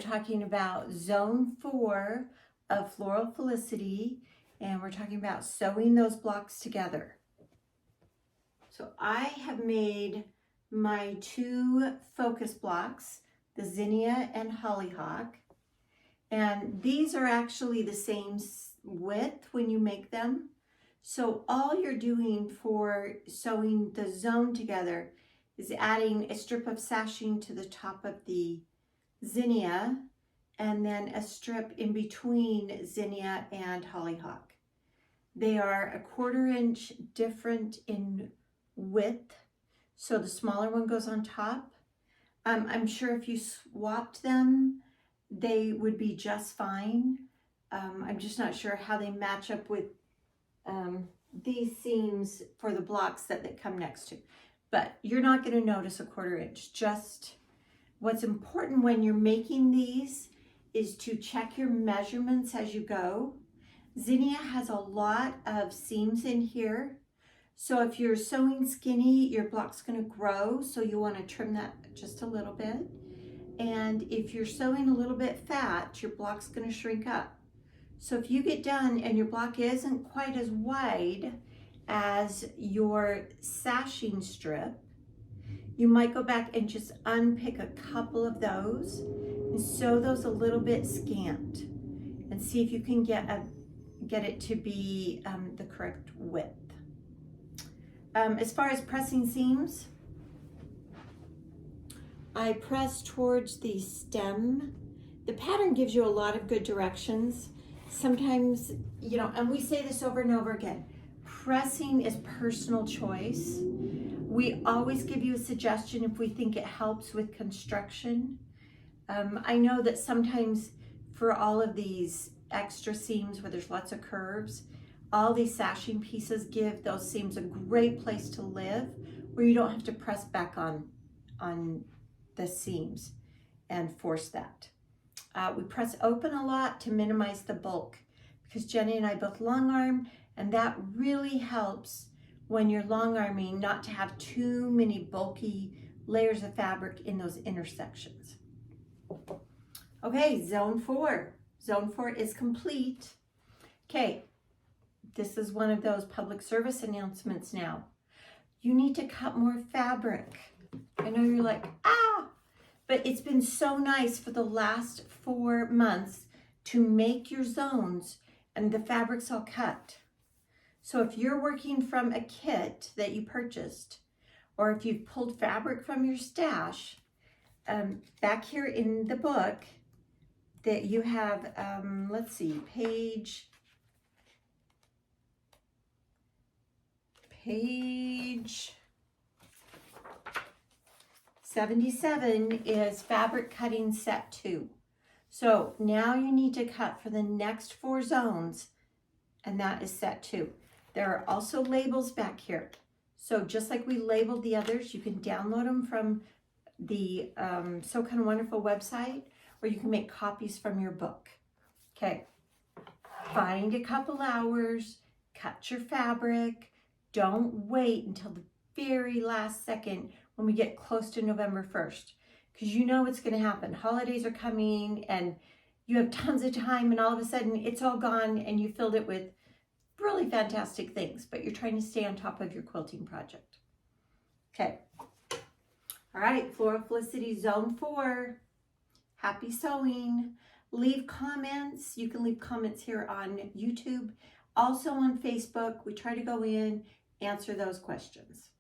talking about Zone 4 of Floral Felicity, and we're talking about sewing those blocks together. So I have made my 2 focus blocks, the zinnia and hollyhock, and these are actually the same width when you make them. So all you're doing for sewing the zone together is adding a strip of sashing to the top of the zinnia and then a strip in between zinnia and hollyhock. They are 1/4 inch different in width, so the smaller one goes on top. I'm sure if you swapped them, they would be just fine. I'm just not sure how they match up with these seams for the blocks that they come next to. But you're not going to notice 1/4 inch. Just what's important when you're making these is to check your measurements as you go. Zinnia has a lot of seams in here. So if you're sewing skinny, your block's going to grow. So you want to trim that just a little bit. And if you're sewing a little bit fat, your block's going to shrink up. So if you get done and your block isn't quite as wide as your sashing strip, you might go back and just unpick a couple of those and sew those a little bit scant and see if you can get it to be the correct width. As far as pressing seams, I press towards the stem. The pattern gives you a lot of good directions. Sometimes, you know, and we say this over and over again, pressing is personal choice. We always give you a suggestion if we think it helps with construction. I know that sometimes for all of these extra seams where there's lots of curves, all these sashing pieces give those seams a great place to live where you don't have to press back on the seams and force that. We press open a lot to minimize the bulk because Jenny and I both long arm, and that really helps when you're long arming not to have too many bulky layers of fabric in those intersections. Okay, zone 4. Zone 4 is complete. Okay, this is one of those public service announcements now. You need to cut more fabric. I know you're like, but it's been so nice for the last 4 months to make your zones and the fabric's all cut. So if you're working from a kit that you purchased, or if you've pulled fabric from your stash, back here in the book that you have, let's see, page 77 is fabric cutting set 2. So now you need to cut for the next 4 zones, and that is set 2. There are also labels back here. So just like we labeled the others, you can download them from the So Kind of Wonderful website, or you can make copies from your book. Okay, find a couple hours, cut your fabric. Don't wait until the very last second when we get close to November 1st, because you know what's going to happen. Holidays are coming and you have tons of time, and all of a sudden it's all gone and you filled it with really fantastic things, but you're trying to stay on top of your quilting project. Okay. All right, Floral Felicity Zone 4. Happy sewing. Leave comments. You can leave comments here on YouTube. Also on Facebook. We try to go in, answer those questions.